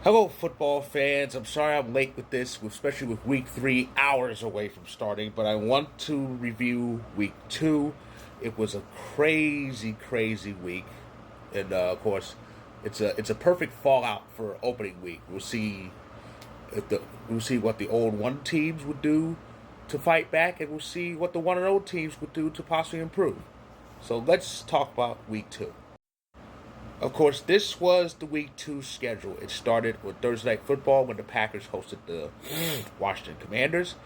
Hello, football fans. I'm sorry I'm late with this, especially with week 3 hours away from starting, but I want to review week 2. It was a crazy, crazy week. And of course, it's a perfect fallout for opening week. We'll see what the 0-1 teams would do to fight back, and we'll see what the 1-0 teams would do to possibly improve. So let's talk about week 2. Of course, this was the week 2 schedule. It started with Thursday Night Football when the Packers hosted the Washington Commanders,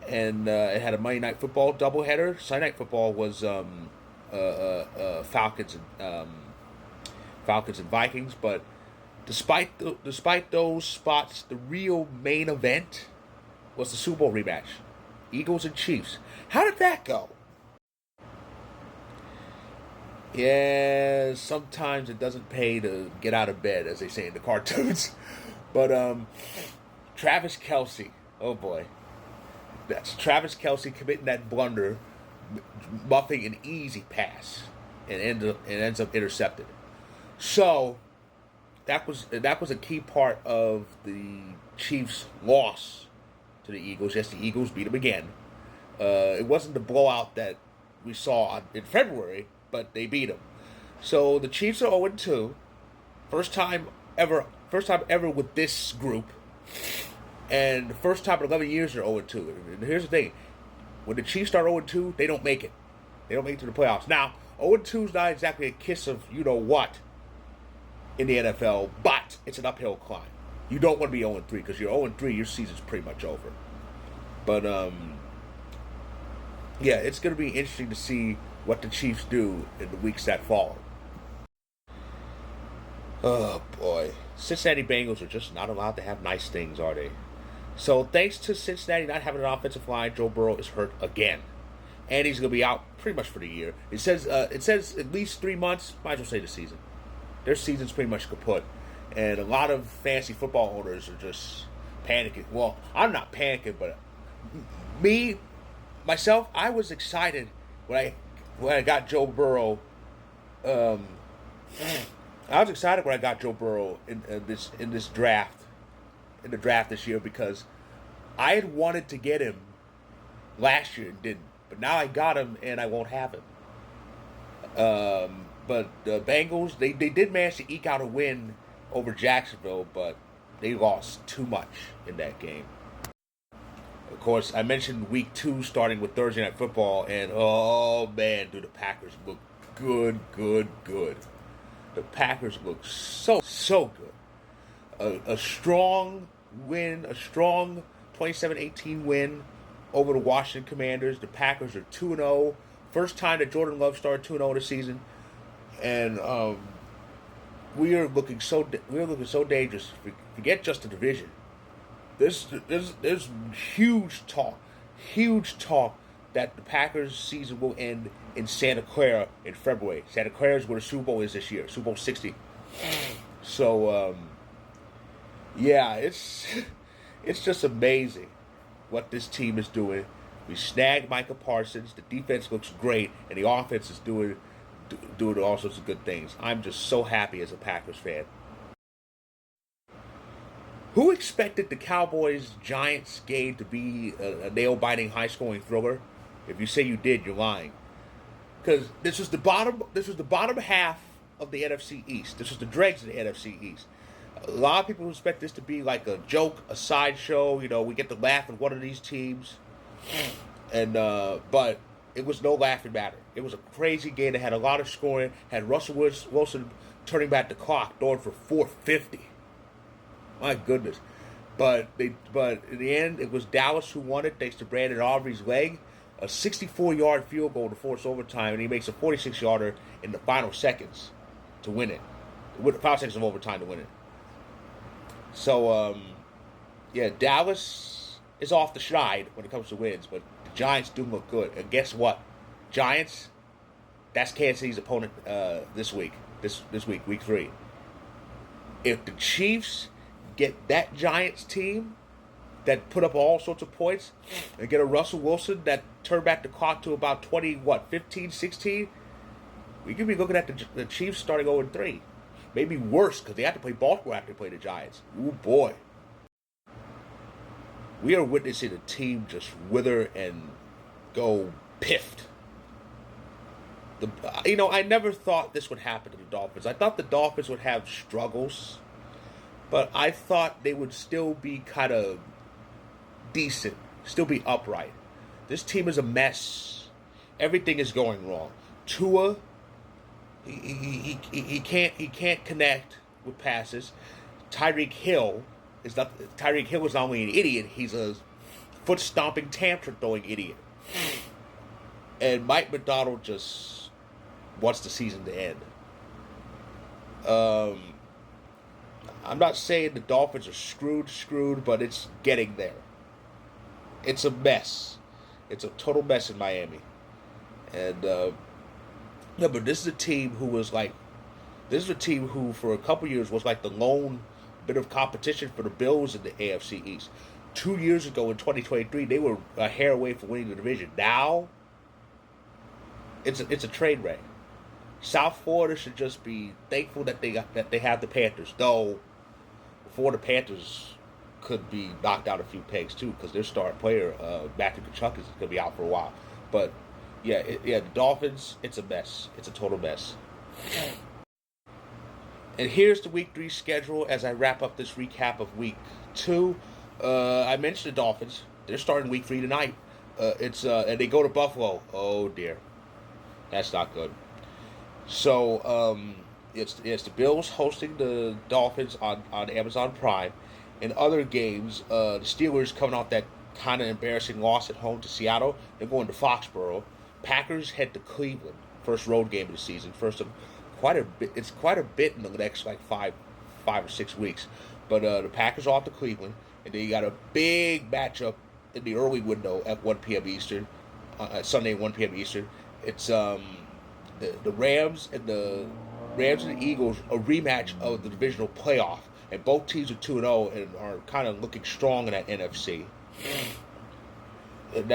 and it had a Monday Night Football doubleheader. Sunday Night Football was Falcons and Vikings. But despite those spots, the real main event was the Super Bowl rematch, Eagles and Chiefs. How did that go? Yeah, sometimes it doesn't pay to get out of bed, as they say in the cartoons. But Travis Kelce, oh boy, that's Travis Kelce committing that blunder, muffing an easy pass, and ends up intercepted. So that was a key part of the Chiefs' loss to the Eagles. Yes, the Eagles beat them again. It wasn't the blowout that we saw in February, but they beat them. So the Chiefs are 0-2. First time ever with this group. And the first time in 11 years they're 0-2. And here's the thing. When the Chiefs start 0-2, they don't make it. They don't make it to the playoffs. Now, 0-2 is not exactly a kiss of you-know-what in the NFL, but it's an uphill climb. You don't want to be 0-3 because you're 0-3, your season's pretty much over. But, yeah, it's going to be interesting to see what the Chiefs do in the weeks that follow. Oh, boy. Cincinnati Bengals are just not allowed to have nice things, are they? So, thanks to Cincinnati not having an offensive line, Joe Burrow is hurt again. And he's going to be out pretty much for the year. It says at least 3 months. Might as well say the season. Their season's pretty much kaput. And a lot of fantasy football owners are just panicking. Well, I'm not panicking, but myself, I was excited when I got Joe Burrow. I was excited when I got Joe Burrow in this draft, in the draft this year, because I had wanted to get him last year and didn't. But now I got him and I won't have him. But the Bengals, they did manage to eke out a win over Jacksonville, but they lost too much in that game. Of course, I mentioned week 2 starting with Thursday Night Football, and oh man, do the Packers look good. The Packers look so good. A strong win, a strong 27-18 win over the Washington Commanders. The Packers are 2-0. First time that Jordan Love started 2-0 this season. And we are looking so dangerous. Forget just the division. There's huge talk that the Packers season will end in Santa Clara in February. Santa Clara is where the Super Bowl is this year, Super Bowl 60. So yeah, it's just amazing what this team is doing. We snagged Micah Parsons. The defense looks great, and the offense is doing all sorts of good things. I'm just so happy as a Packers fan. Who expected the Cowboys-Giants game to be a nail-biting, high-scoring thriller? If you say you did, you're lying. Because this was the bottom half of the NFC East. This was the dregs of the NFC East. A lot of people expect this to be like a joke, a sideshow. You know, we get to laugh at one of these teams, and but it was no laughing matter. It was a crazy game that had a lot of scoring. Had Russell Wilson turning back the clock, throwing for 450. My goodness. But in the end, it was Dallas who won it thanks to Brandon Aubrey's leg. A 64-yard field goal to force overtime, and he makes a 46-yarder in the final seconds to win it. With 5 seconds of overtime to win it. So, yeah, Dallas is off the schneid when it comes to wins, but the Giants do look good. And guess what? Giants, that's Kansas City's opponent this week, week 3. If the Chiefs get that Giants team that put up all sorts of points and get a Russell Wilson that turned back the clock to about 15, 16, we could be looking at the Chiefs starting 0-3. Maybe worse because they have to play Baltimore after they play the Giants. Ooh, boy. We are witnessing a team just wither and go piffed. I never thought this would happen to the Dolphins. I thought the Dolphins would have struggles, but I thought they would still be kind of decent, still be upright. This team is a mess. Everything is going wrong. Tua, he can't connect with passes. Tyreek Hill is not only an idiot, he's a foot stomping, tantrum throwing idiot. And Mike McDonald just wants the season to end. I'm not saying the Dolphins are screwed, but it's getting there. It's a mess. It's a total mess in Miami. And but this is a team who for a couple years was like the lone bit of competition for the Bills in the AFC East. 2 years ago in 2023, they were a hair away from winning the division. Now, it's a train wreck. South Florida should just be thankful that they have the Panthers. Though, before the Panthers could be knocked out a few pegs too, because their star player Matthew Tkachuk is going to be out for a while. But the Dolphins, it's a mess. It's a total mess. And here's the Week 3 schedule as I wrap up this recap of Week 2. I mentioned the Dolphins. They're starting Week 3 tonight. And they go to Buffalo. Oh dear, that's not good. So it's the Bills hosting the Dolphins on Amazon Prime. In other games, the Steelers coming off that kind of embarrassing loss at home to Seattle. They're going to Foxborough. Packers head to Cleveland. First road game of the season. First of quite a bit. It's quite a bit in the next like five or 6 weeks. But the Packers are off to Cleveland, and then you got a big matchup in the early window at 1 p.m. Eastern, Sunday 1 p.m. Eastern. It's the Rams and the Eagles, a rematch of the divisional playoff, and both teams are 2-0 and are kind of looking strong in that NFC. And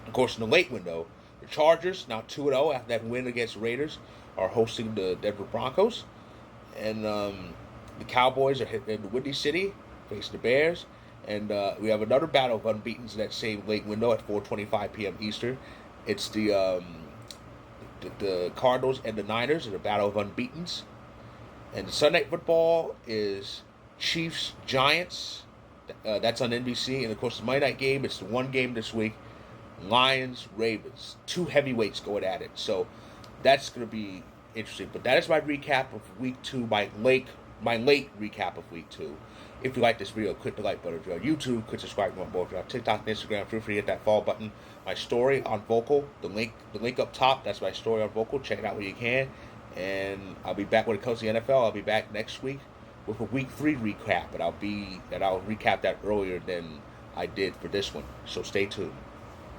of course in the late window, the Chargers, now 2-0 after that win against the Raiders, are hosting the Denver Broncos. And the Cowboys are in the Windy City, facing the Bears. And we have another battle of unbeatens in that same late window at 4:25 p.m. Eastern. It's the Cardinals and the Niners in a battle of unbeatens. And Sunday Night Football is Chiefs-Giants. That's on NBC. And, of course, the Monday night game, it's the one game this week. Lions-Ravens. Two heavyweights going at it. So that's going to be interesting. But that is my recap of Week 2, my late recap of Week 2. If you like this video, click the like button. If you're on YouTube, click subscribe to my both. If you're on TikTok and Instagram, feel free to hit that follow button. My story on Vocal, the link up top, that's my story on Vocal. Check it out when you can. And I'll be back when it comes to the NFL. I'll be back next week with a Week 3 recap. But I'll recap that earlier than I did for this one. So stay tuned.